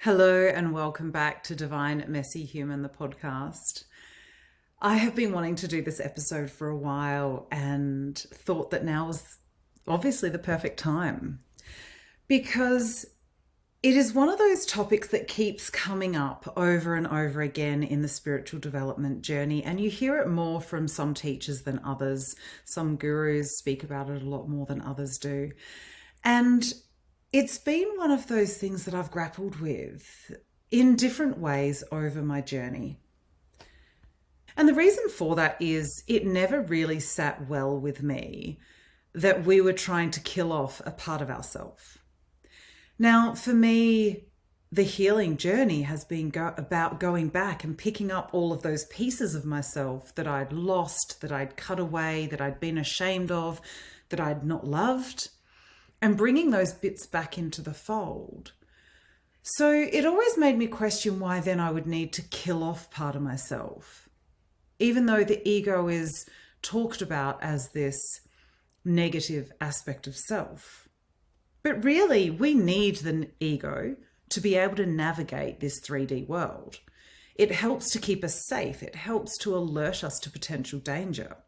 Hello and welcome back to Divine Messy Human, the podcast. I have been wanting to do this episode for a while and thought that now was obviously the perfect time because it is one of those topics that keeps coming up over and over again in the spiritual development journey, and you hear it more from some teachers than others. Some gurus speak about it a lot more than others do. And it's been one of those things that I've grappled with in different ways over my journey. And the reason for that is it never really sat well with me that we were trying to kill off a part of ourselves. Now, for me, the healing journey has been about going back and picking up all of those pieces of myself that I'd lost, that I'd cut away, that I'd been ashamed of, that I'd not loved, and bringing those bits back into the fold. So it always made me question why then I would need to kill off part of myself, even though the ego is talked about as this negative aspect of self. But really, we need the ego to be able to navigate this 3D world. It helps to keep us safe. It helps to alert us to potential danger.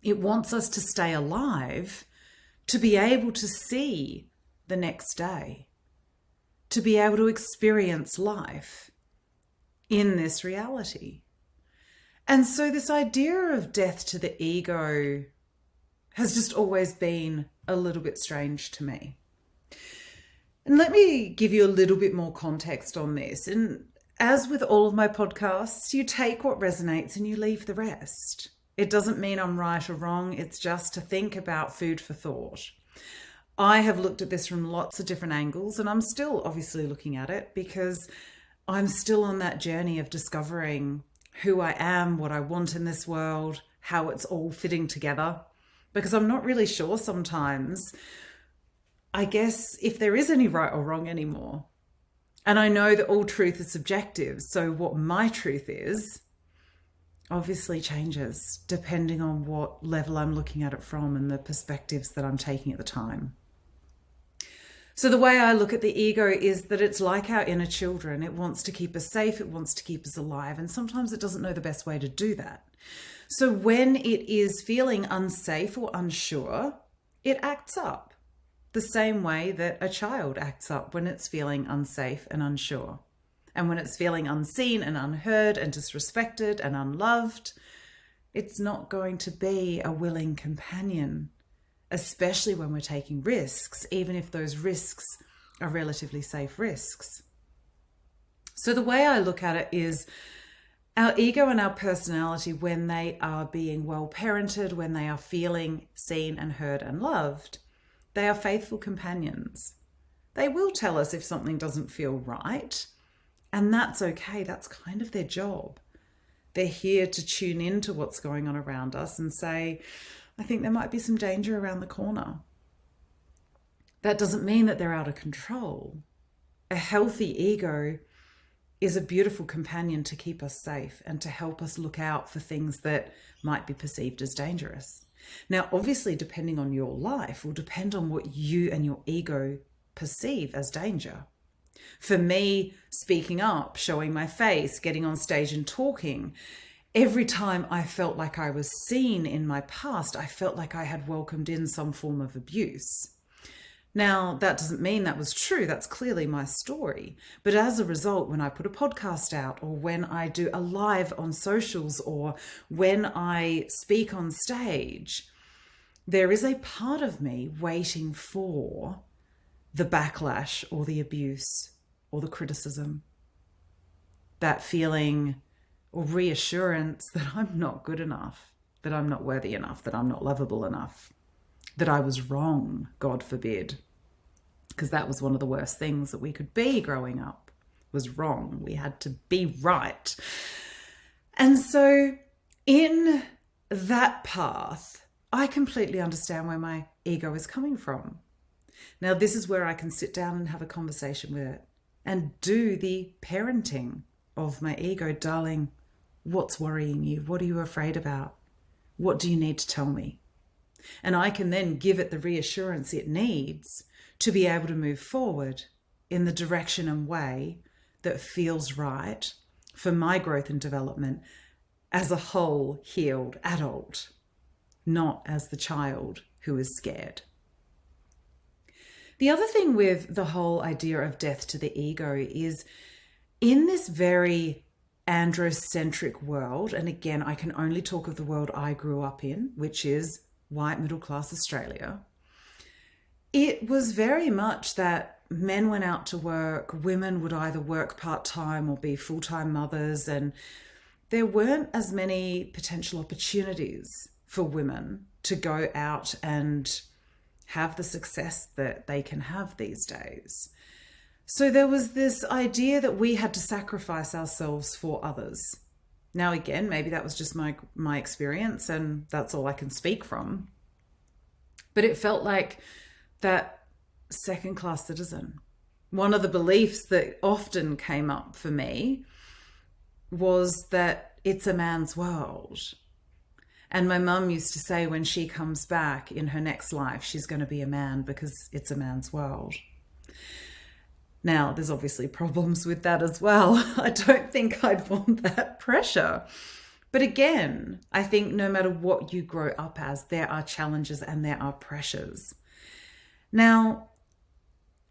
It wants us to stay alive, to be able to see the next day, to be able to experience life in this reality. And so this idea of death to the ego has just always been a little bit strange to me. And let me give you a little bit more context on this. And as with all of my podcasts, you take what resonates and you leave the rest. It doesn't mean I'm right or wrong. It's just to think about, food for thought. I have looked at this from lots of different angles, and I'm still obviously looking at it because I'm still on that journey of discovering who I am, what I want in this world, how it's all fitting together, because I'm not really sure sometimes, I guess, if there is any right or wrong anymore. And I know that all truth is subjective, so what my truth is obviously changes depending on what level I'm looking at it from and the perspectives that I'm taking at the time. So the way I look at the ego is that it's like our inner children. It wants to keep us safe. It wants to keep us alive. And sometimes it doesn't know the best way to do that. So when it is feeling unsafe or unsure, it acts up the same way that a child acts up when it's feeling unsafe and unsure. And when it's feeling unseen and unheard and disrespected and unloved, it's not going to be a willing companion, especially when we're taking risks, even if those risks are relatively safe risks. So the way I look at it is our ego and our personality, when they are being well parented, when they are feeling seen and heard and loved, they are faithful companions. They will tell us if something doesn't feel right. And that's okay. That's kind of their job. They're here to tune into what's going on around us and say, I think there might be some danger around the corner. That doesn't mean that they're out of control. A healthy ego is a beautiful companion to keep us safe and to help us look out for things that might be perceived as dangerous. Now, obviously, depending on your life will depend on what you and your ego perceive as danger. For me, speaking up, showing my face, getting on stage and talking, every time I felt like I was seen in my past, I felt like I had welcomed in some form of abuse. Now, that doesn't mean that was true. That's clearly my story. But as a result, when I put a podcast out or when I do a live on socials or when I speak on stage, there is a part of me waiting for the backlash or the abuse or the criticism, that feeling or reassurance that I'm not good enough, that I'm not worthy enough, that I'm not lovable enough, that I was wrong, God forbid, because that was one of the worst things that we could be growing up, was wrong. We had to be right. And so in that path, I completely understand where my ego is coming from. Now, this is where I can sit down and have a conversation with it and do the parenting of my ego. Darling, what's worrying you? What are you afraid about? What do you need to tell me? And I can then give it the reassurance it needs to be able to move forward in the direction and way that feels right for my growth and development as a whole healed adult, not as the child who is scared. The other thing with the whole idea of death to the ego is in this very androcentric world, and again, I can only talk of the world I grew up in, which is white middle class Australia. It was very much that men went out to work, women would either work part-time or be full-time mothers, and there weren't as many potential opportunities for women to go out and have the success that they can have these days. So there was this idea that we had to sacrifice ourselves for others. Now, again, maybe that was just my experience and that's all I can speak from. But it felt like that second-class citizen. One of the beliefs that often came up for me was that it's a man's world. And my mum used to say when she comes back in her next life, she's going to be a man because it's a man's world. Now, there's obviously problems with that as well. I don't think I'd want that pressure. But again, I think no matter what you grow up as, there are challenges and there are pressures. Now,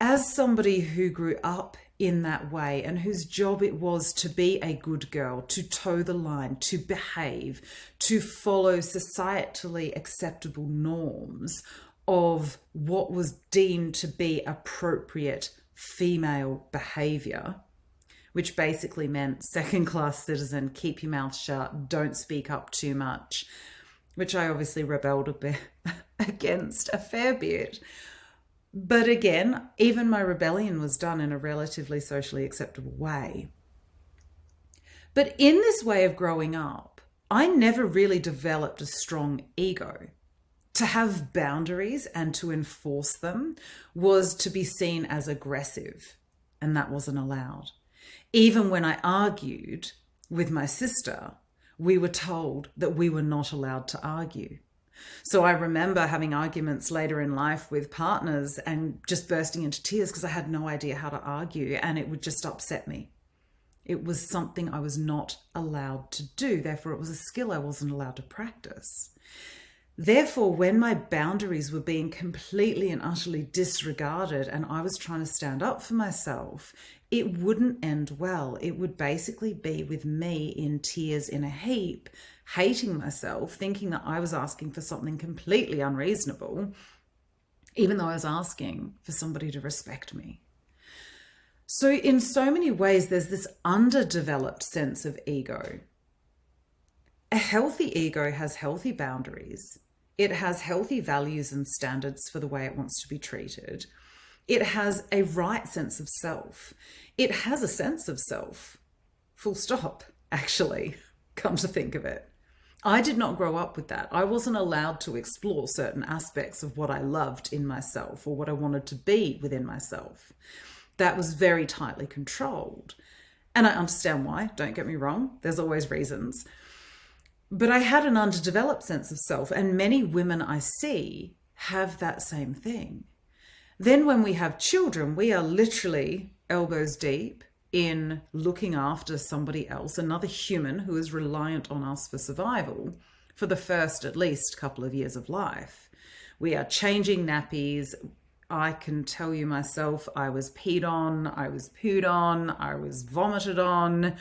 as somebody who grew up in that way and whose job it was to be a good girl, to toe the line, to behave, to follow societally acceptable norms of what was deemed to be appropriate female behavior, which basically meant second-class citizen, keep your mouth shut, don't speak up too much, which I obviously rebelled a bit against a fair bit. But again, even my rebellion was done in a relatively socially acceptable way. But in this way of growing up, I never really developed a strong ego. To have boundaries and to enforce them was to be seen as aggressive, and that wasn't allowed. Even when I argued with my sister, we were told that we were not allowed to argue. So I remember having arguments later in life with partners and just bursting into tears because I had no idea how to argue and it would just upset me. It was something I was not allowed to do. Therefore, it was a skill I wasn't allowed to practice. Therefore, when my boundaries were being completely and utterly disregarded and I was trying to stand up for myself, it wouldn't end well. It would basically be with me in tears in a heap, hating myself, thinking that I was asking for something completely unreasonable, even though I was asking for somebody to respect me. So in so many ways, there's this underdeveloped sense of ego. A healthy ego has healthy boundaries. It has healthy values and standards for the way it wants to be treated. It has a right sense of self. It has a sense of self. Full stop, actually, come to think of it. I did not grow up with that. I wasn't allowed to explore certain aspects of what I loved in myself or what I wanted to be within myself. That was very tightly controlled. And I understand why, don't get me wrong. There's always reasons. But I had an underdeveloped sense of self, and many women I see have that same thing. Then when we have children, we are literally elbows deep in looking after somebody else, another human who is reliant on us for survival for the first at least couple of years of life. We are changing nappies. I can tell you myself, I was peed on, I was pooed on, I was vomited on.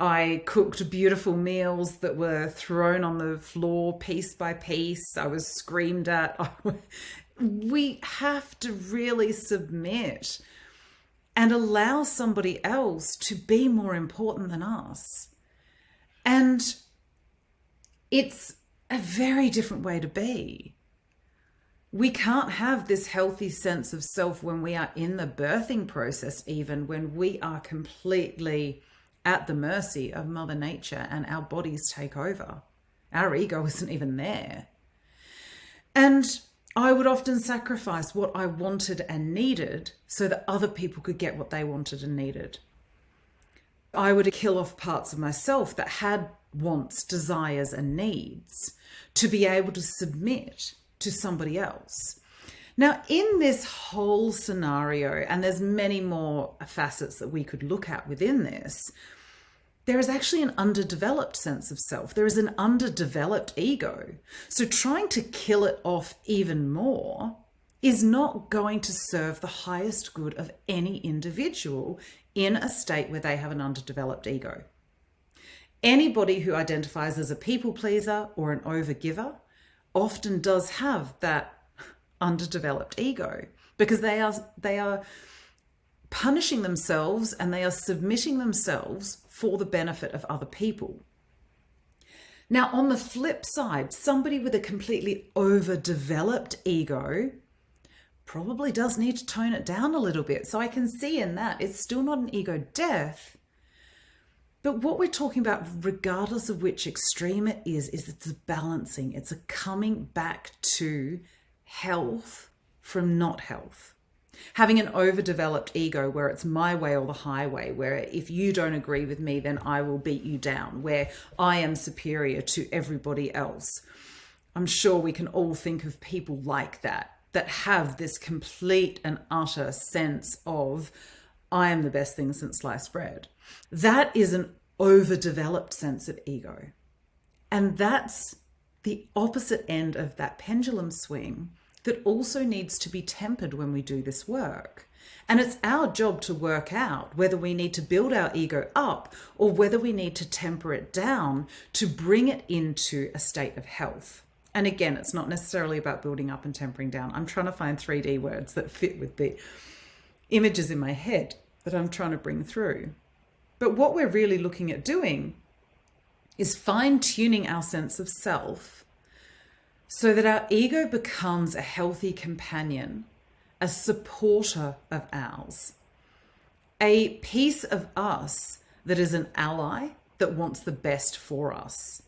I cooked beautiful meals that were thrown on the floor piece by piece. I was screamed at. We have to really submit and allow somebody else to be more important than us. And it's a very different way to be. We can't have this healthy sense of self when we are in the birthing process, even when we are completely at the mercy of Mother Nature and our bodies take over. Our ego isn't even there. And I would often sacrifice what I wanted and needed so that other people could get what they wanted and needed. I would kill off parts of myself that had wants, desires, and needs to be able to submit to somebody else. Now, in this whole scenario, and there's many more facets that we could look at within this, there is actually an underdeveloped sense of self. There is an underdeveloped ego. So trying to kill it off even more is not going to serve the highest good of any individual in a state where they have an underdeveloped ego. Anybody who identifies as a people pleaser or an overgiver often does have that underdeveloped ego, because they are punishing themselves and they are submitting themselves for the benefit of other people. Now, on the flip side, somebody with a completely overdeveloped ego probably does need to tone it down a little bit. So I can see in that it's still not an ego death. But what we're talking about, regardless of which extreme it is it's a balancing. It's a coming back to health from not health. Having an overdeveloped ego where it's my way or the highway, where if you don't agree with me, then I will beat you down, where I am superior to everybody else. I'm sure we can all think of people like that have this complete and utter sense of, I am the best thing since sliced bread. That is an overdeveloped sense of ego. And that's the opposite end of that pendulum swing that also needs to be tempered when we do this work. And it's our job to work out whether we need to build our ego up or whether we need to temper it down to bring it into a state of health. And again, it's not necessarily about building up and tempering down. I'm trying to find 3D words that fit with the images in my head that I'm trying to bring through. But what we're really looking at doing is fine-tuning our sense of self so that our ego becomes a healthy companion, a supporter of ours, a piece of us that is an ally that wants the best for us,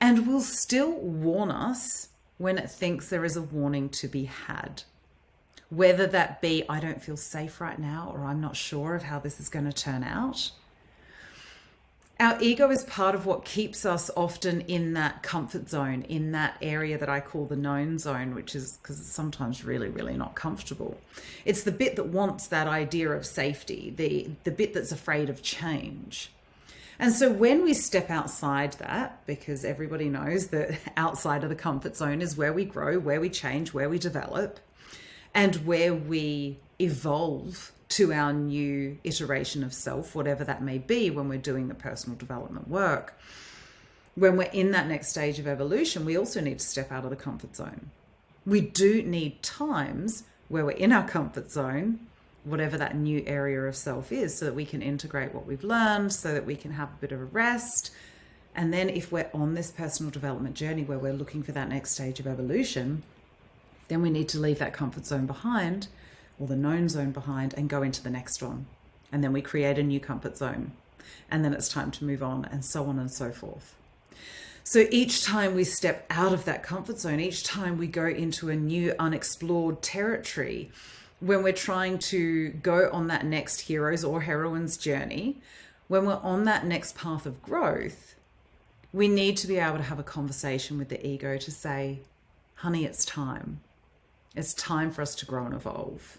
and will still warn us when it thinks there is a warning to be had. Whether that be, I don't feel safe right now, or I'm not sure of how this is going to turn out. Our ego is part of what keeps us often in that comfort zone, in that area that I call the known zone, which is because it's sometimes really, really not comfortable. It's the bit that wants that idea of safety, the bit that's afraid of change. And so when we step outside that, because everybody knows that outside of the comfort zone is where we grow, where we change, where we develop, and where we evolve to our new iteration of self, whatever that may be when we're doing the personal development work. When we're in that next stage of evolution, we also need to step out of the comfort zone. We do need times where we're in our comfort zone, whatever that new area of self is, so that we can integrate what we've learned, so that we can have a bit of a rest. And then if we're on this personal development journey where we're looking for that next stage of evolution, then we need to leave that comfort zone behind, or the known zone behind, and go into the next one. And then we create a new comfort zone. And then it's time to move on, and so on and so forth. So each time we step out of that comfort zone, each time we go into a new unexplored territory, when we're trying to go on that next hero's or heroine's journey, when we're on that next path of growth, we need to be able to have a conversation with the ego to say, honey, it's time. It's time for us to grow and evolve.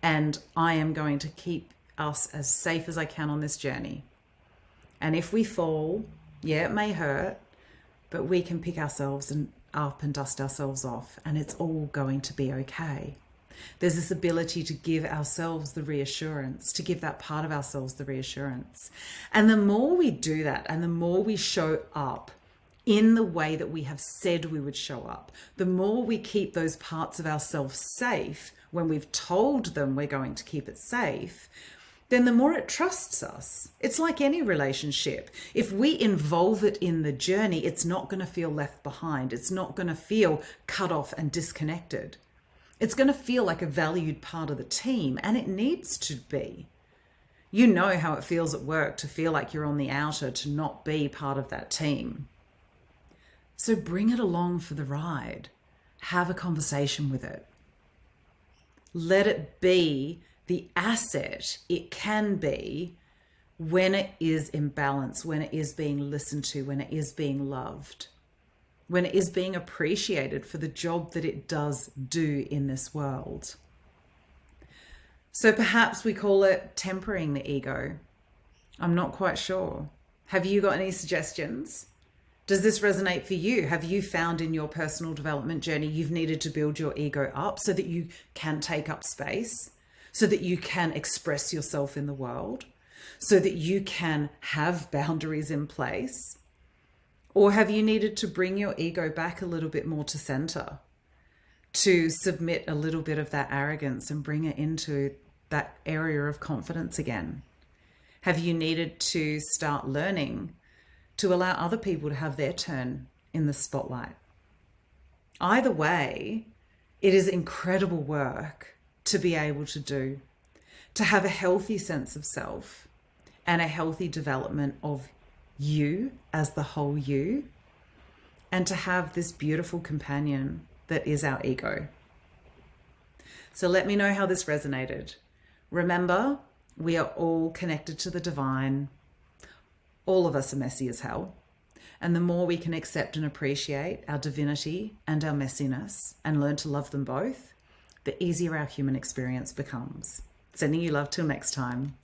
And I am going to keep us as safe as I can on this journey. And if we fall, yeah, it may hurt, but we can pick ourselves up and dust ourselves off, and it's all going to be okay. There's this ability to give ourselves the reassurance, to give that part of ourselves the reassurance. And the more we do that, and the more we show up in the way that we have said we would show up, the more we keep those parts of ourselves safe when we've told them we're going to keep it safe, then the more it trusts us. It's like any relationship. If we involve it in the journey, it's not going to feel left behind. It's not going to feel cut off and disconnected. It's going to feel like a valued part of the team, and it needs to be. You know how it feels at work to feel like you're on the outer, to not be part of that team. So bring it along for the ride. Have a conversation with it. Let it be the asset it can be when it is in balance, when it is being listened to, when it is being loved. when it is being appreciated for the job that it does do in this world. So perhaps we call it tempering the ego. I'm not quite sure. Have you got any suggestions? Does this resonate for you? Have you found in your personal development journey you've needed to build your ego up so that you can take up space, so that you can express yourself in the world, so that you can have boundaries in place? Or have you needed to bring your ego back a little bit more to center, to submit a little bit of that arrogance and bring it into that area of confidence again? Have you needed to start learning to allow other people to have their turn in the spotlight? Either way, it is incredible work to be able to do, to have a healthy sense of self and a healthy development of you as the whole you, and to have this beautiful companion that is our ego. So let me know how this resonated. Remember, we are all connected to the divine. All of us are messy as hell. And the more we can accept and appreciate our divinity and our messiness and learn to love them both, the easier our human experience becomes. Sending you love till next time.